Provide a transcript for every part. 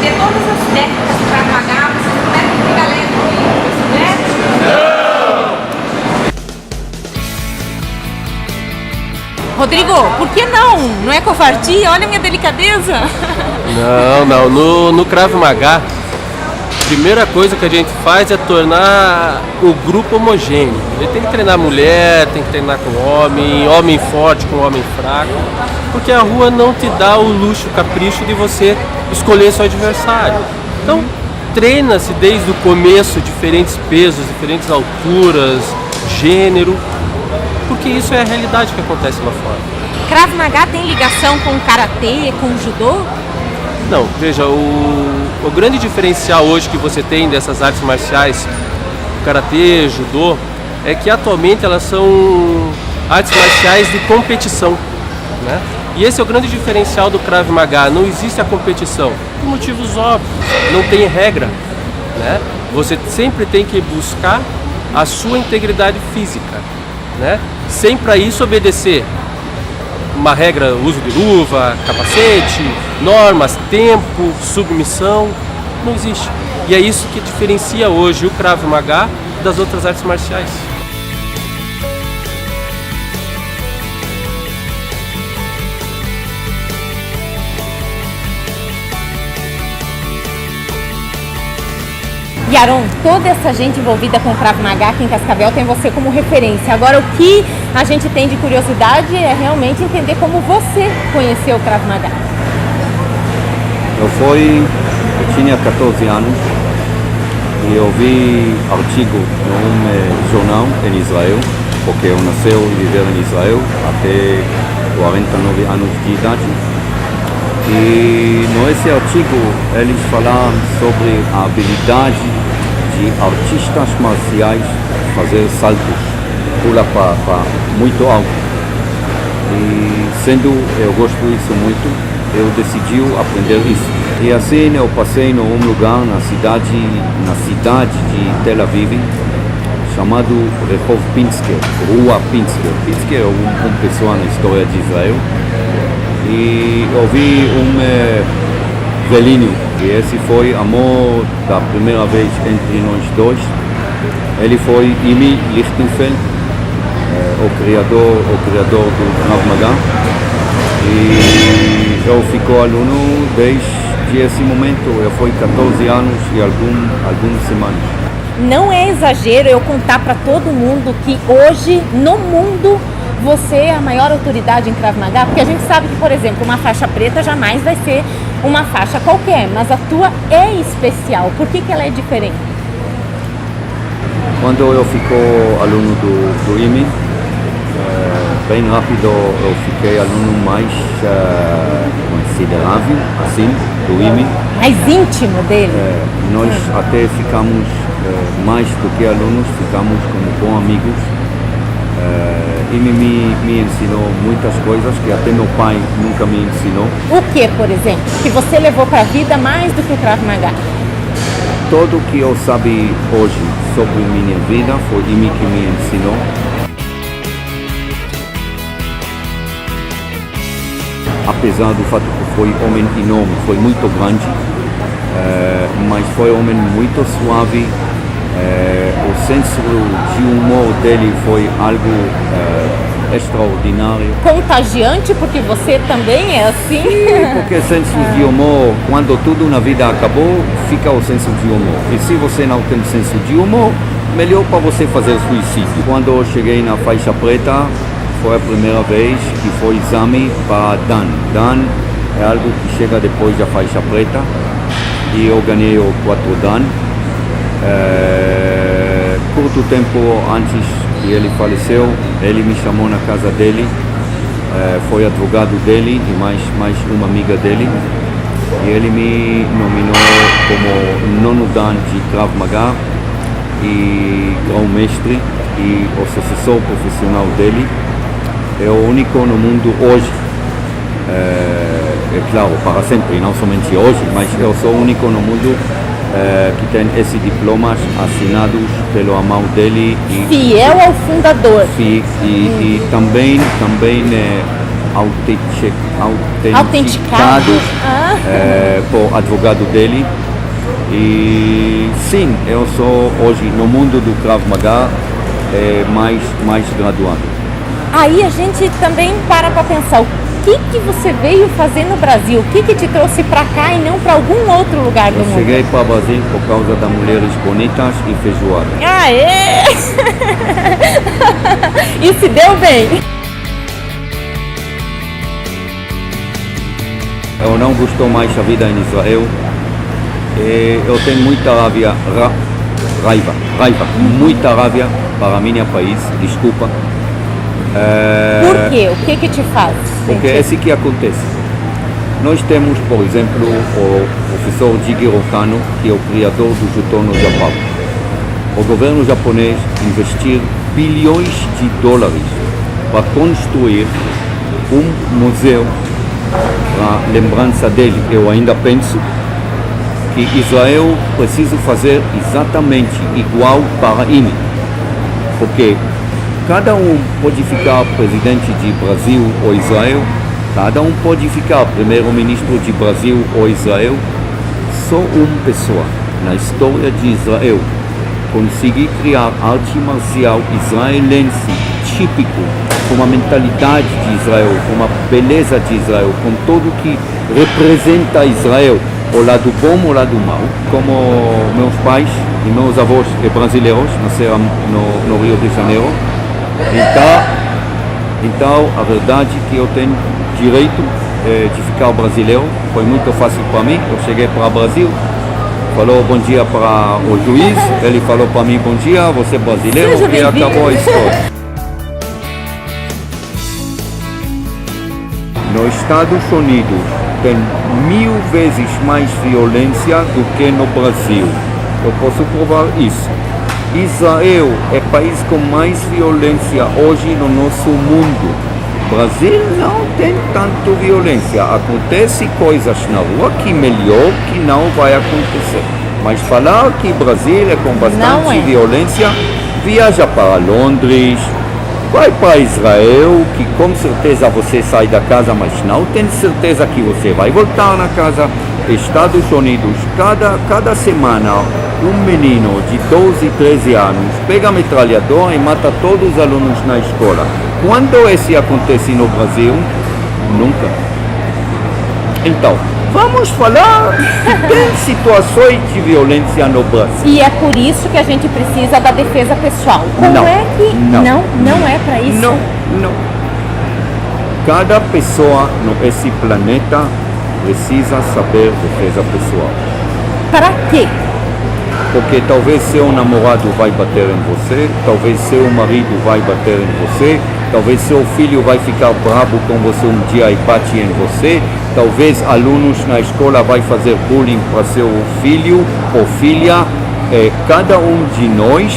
aprender todas as técnicas do Krav Maga, vocês prometem que galera Rodrigo, por que não? Não é covardia? Olha a minha delicadeza. Não. No Krav Maga, a primeira coisa que a gente faz é tornar o grupo homogêneo. Ele tem que treinar mulher, tem que treinar com homem forte com homem fraco, porque a rua não te dá o luxo, o capricho de você escolher seu adversário. Então, treina-se desde o começo diferentes pesos, diferentes alturas, gênero, porque isso é a realidade que acontece lá fora. Krav Maga tem ligação com o karatê, com o judô? Não, veja, o grande diferencial hoje que você tem dessas artes marciais, karatê, judô, é que atualmente elas são artes marciais de competição, né? E esse é o grande diferencial do Krav Maga, não existe a competição, por motivos óbvios, não tem regra, né? Você sempre tem que buscar a sua integridade física, né? Sem para isso obedecer uma regra, uso de luva, capacete, normas, tempo, submissão, não existe. E é isso que diferencia hoje o Krav Maga das outras artes marciais. Yaron, toda essa gente envolvida com o Krav Maga aqui em Cascavel tem você como referência. Agora, o que a gente tem de curiosidade é realmente entender como você conheceu o Krav Maga. Eu tinha 14 anos e eu vi artigo num jornal em Israel, porque eu nasci e vivi em Israel até 49 anos de idade. E nesse artigo eles falam sobre a habilidade de artistas marciais fazer saltos, pular para muito alto. E sendo eu gosto disso muito, eu decidi aprender isso. E assim eu passei num lugar na cidade de Tel Aviv, chamado Rehov Pinsker, Rua Pinsker. Pinsker é uma pessoa na história de Israel. E eu vi velhinho, e esse foi amor da primeira vez entre nós dois. Ele foi Imi Lichtenfeld, o criador do Krav Maga, e eu fico aluno desde esse momento. Eu fui 14 anos e algumas semanas. Não é exagero eu contar para todo mundo que hoje no mundo você é a maior autoridade em Krav Maga, porque a gente sabe que, por exemplo, uma faixa preta jamais vai ser uma faixa qualquer, mas a tua é especial. Por que ela é diferente? Quando eu fico aluno do IMI, bem rápido eu fiquei aluno mais considerável, assim, do IMI. Mais íntimo dele? Nós até ficamos, mais do que alunos, ficamos como bons amigos. IMI me ensinou muitas coisas que até meu pai nunca me ensinou. O que, por exemplo, que você levou para a vida mais do que o Krav Maga? Tudo que eu sabia hoje sobre minha vida foi IMI que me ensinou. Apesar do fato que foi homem enorme, foi muito grande, mas foi homem muito suave. O senso de humor dele foi algo extraordinário. Contagiante, porque você também é assim? Sim, porque senso de humor, quando tudo na vida acabou, fica o senso de humor. E se você não tem senso de humor, melhor para você fazer suicídio. Quando eu cheguei na faixa preta, foi a primeira vez que foi exame para Dan. Dan é algo que chega depois da faixa preta, e eu ganhei o 4 Dan. Curto tempo antes que ele faleceu, ele me chamou na casa dele, foi advogado dele e mais uma amiga dele, e ele me nominou como nono Dan de Krav Maga e grão-mestre e o sucessor profissional dele. É o único no mundo hoje, é claro, para sempre, não somente hoje, mas eu sou o único no mundo que tem esses diplomas assinados pelo irmão dele. Fiel ao fundador. E também autenticados por advogado dele. E sim, eu sou hoje no mundo do Krav Maga mais graduado. Aí a gente também para pensar, o que você veio fazer no Brasil? O que te trouxe para cá e não para algum outro lugar do mundo? Eu cheguei para o Brasil por causa das mulheres bonitas e feijoada. Aê! E se deu bem? Eu não gosto mais da vida em Israel. Eu tenho muita raiva, muita raiva para o meu país, desculpa. Por quê? O que te faz? Porque é assim que acontece. Nós temos, por exemplo, o professor Jigoro Kano, que é o criador do Judô no Japão. O governo japonês investiu bilhões de dólares para construir um museu para lembrança dele. Eu ainda penso que Israel precisa fazer exatamente igual para ele, porque cada um pode ficar presidente de Brasil ou Israel, cada um pode ficar primeiro-ministro de Brasil ou Israel. Só uma pessoa na história de Israel conseguiu criar arte marcial israelense típico, com uma mentalidade de Israel, com uma beleza de Israel, com tudo que representa Israel, o lado bom, o lado mau, como meus pais e meus avós brasileiros nasceram no Rio de Janeiro. Então, a verdade é que eu tenho direito de ficar brasileiro. Foi muito fácil para mim. Eu cheguei para o Brasil, falou bom dia para o juiz, ele falou para mim bom dia, você é brasileiro, e acabou a história. Nos Estados Unidos tem 1000 vezes mais violência do que no Brasil. Eu posso provar isso. Israel é o país com mais violência hoje no nosso mundo. Brasil não tem tanto violência. Acontece coisas na rua que melhor que não vai acontecer. Mas falar que Brasil é com bastante violência, viaja para Londres, vai para Israel, que com certeza você sai da casa, mas não tem certeza que você vai voltar na casa. Estados Unidos, cada semana, um menino de 12, 13 anos pega a metralhadora e mata todos os alunos na escola. Quando isso acontece no Brasil? Nunca. Então, vamos falar que tem situações de violência no Brasil. E é por isso que a gente precisa da defesa pessoal. Como é que não é para isso? Não. Cada pessoa nesse planeta precisa saber defesa pessoal. Para quê? Porque talvez seu namorado vai bater em você, talvez seu marido vai bater em você, talvez seu filho vai ficar bravo com você um dia e bate em você, talvez alunos na escola vai fazer bullying para seu filho ou filha. Cada um de nós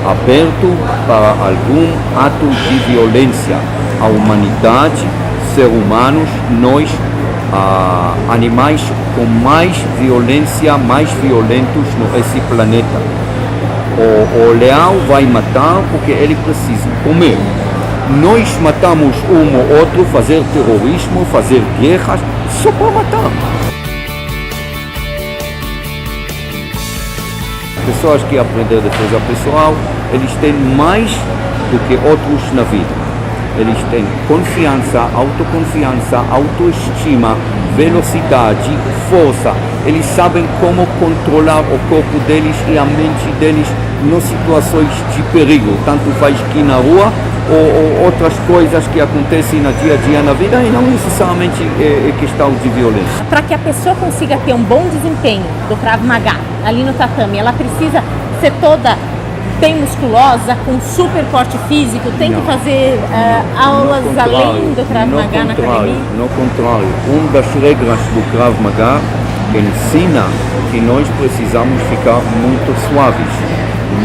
aberto para algum ato de violência. A humanidade, seres humanos, nós animais com mais violência, mais violentos nesse planeta. O leão vai matar porque ele precisa comer. Nós matamos um ou outro, fazer terrorismo, fazer guerras, só para matar. Pessoas que aprendem defesa pessoal, eles têm mais do que outros na vida. Eles têm confiança, autoconfiança, autoestima, velocidade, força. Eles sabem como controlar o corpo deles e a mente deles nas situações de perigo, tanto faz que na rua ou outras coisas que acontecem no dia a dia na vida, e não necessariamente é questão de violência. Para que a pessoa consiga ter um bom desempenho do Krav Maga ali no tatame, ela precisa ser toda bem musculosa, com super porte físico, tem que fazer aulas além do Krav Maga na academia? No contrário, uma das regras do Krav Maga ensina que nós precisamos ficar muito suaves.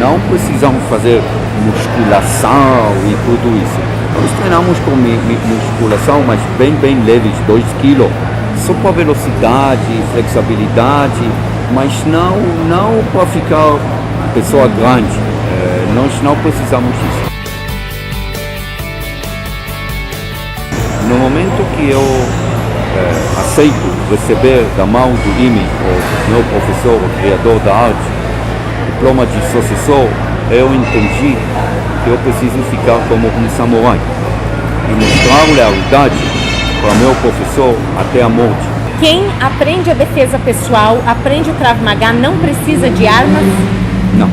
Não precisamos fazer musculação e tudo isso. Nós treinamos com musculação, mas bem leves, 2 kg, só para velocidade, flexibilidade, mas não para ficar pessoa grande. Nós não precisamos disso. No momento que eu aceito receber da mão do Imi, o meu professor, o criador da arte, diploma de sucessor, eu entendi que eu preciso ficar como um samurai e mostrar lealdade para meu professor até a morte. Quem aprende a defesa pessoal, aprende o Krav Maga, não precisa de armas? Não.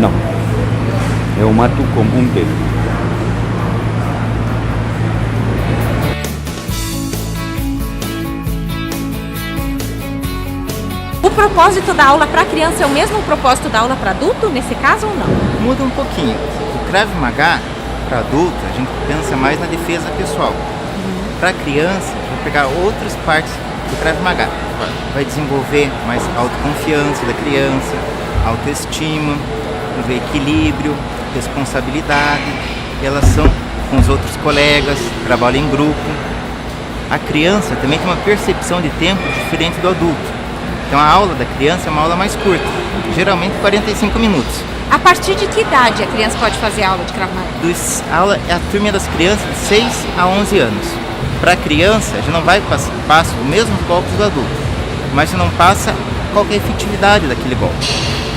Não. Eu mato como um deles. O propósito da aula para criança é o mesmo propósito da aula para adulto, nesse caso ou não? Muda um pouquinho. O Krav Maga, para adulto, a gente pensa mais na defesa pessoal. Para criança, a gente vai pegar outras partes do Krav Maga. Vai desenvolver mais autoconfiança da criança, autoestima, ver equilíbrio, responsabilidade, relação com os outros colegas, trabalho em grupo. A criança também tem uma percepção de tempo diferente do adulto. Então a aula da criança é uma aula mais curta, geralmente 45 minutos. A partir de que idade a criança pode fazer aula de Krav Maga? A aula é a turma das crianças de 6 a 11 anos. Para a criança, a gente não vai passar os mesmos golpes do adulto, mas a gente não passa qual é a efetividade daquele golpe.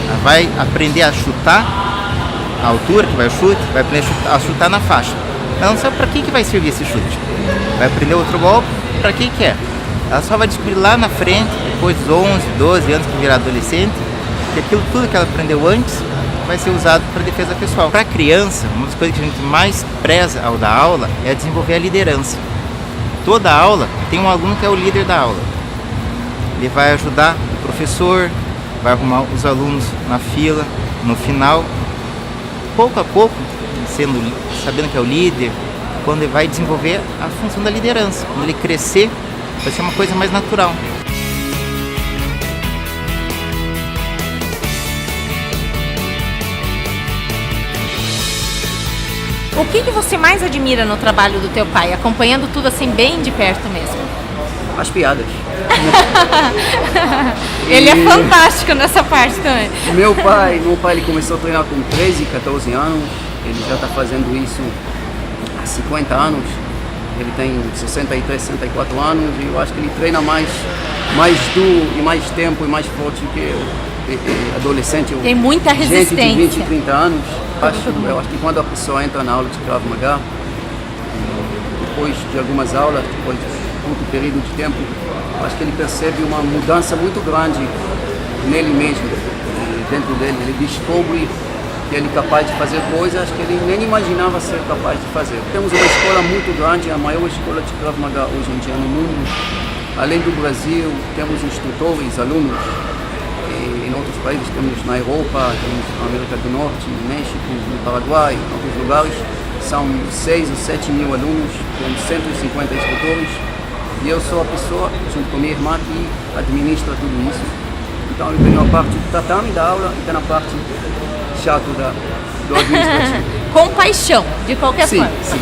Ela vai aprender a chutar a altura que vai o chute, vai aprender a chutar na faixa. Ela não sabe para que vai servir esse chute. Vai aprender outro golpe, para que é. Ela só vai descobrir lá na frente, depois dos 11, 12 anos que virar adolescente, que aquilo tudo que ela aprendeu antes vai ser usado para defesa pessoal. Para a criança, uma das coisas que a gente mais preza ao dar aula é desenvolver a liderança. Toda aula tem um aluno que é o líder da aula. Ele vai ajudar o professor, vai arrumar os alunos na fila, no final. Pouco a pouco, sabendo que é o líder, quando ele vai desenvolver a função da liderança. Quando ele crescer, vai ser uma coisa mais natural. O que você mais admira no trabalho do teu pai, acompanhando tudo assim bem de perto mesmo? As piadas. Ele é fantástico nessa parte também. Meu pai ele começou a treinar com 13, 14 anos. Ele já está fazendo isso há 50 anos. Ele tem 63, 64 anos e eu acho que ele treina mais duro e mais tempo e mais forte que eu. Adolescente, tem muita resistência. Gente de 20, 30 anos. Eu acho que quando a pessoa entra na aula de Krav Maga, depois de algumas aulas, depois de um curto período de tempo, eu acho que ele percebe uma mudança muito grande nele mesmo, dentro dele. Ele descobre que ele é capaz de fazer coisas que ele nem imaginava ser capaz de fazer. Temos uma escola muito grande, a maior escola de Krav Maga hoje em dia no mundo. Além do Brasil, temos instrutores, alunos. Em outros países, temos na Europa, temos na América do Norte, no México, no Paraguai, em outros lugares. São 6 ou 7 mil alunos, com 150 instrutores. E eu sou a pessoa, junto com minha irmã, que administra tudo isso. Então eu tenho a parte do tatame da aula e tenho a parte chata do administrativo. Com paixão, de qualquer forma. Sim.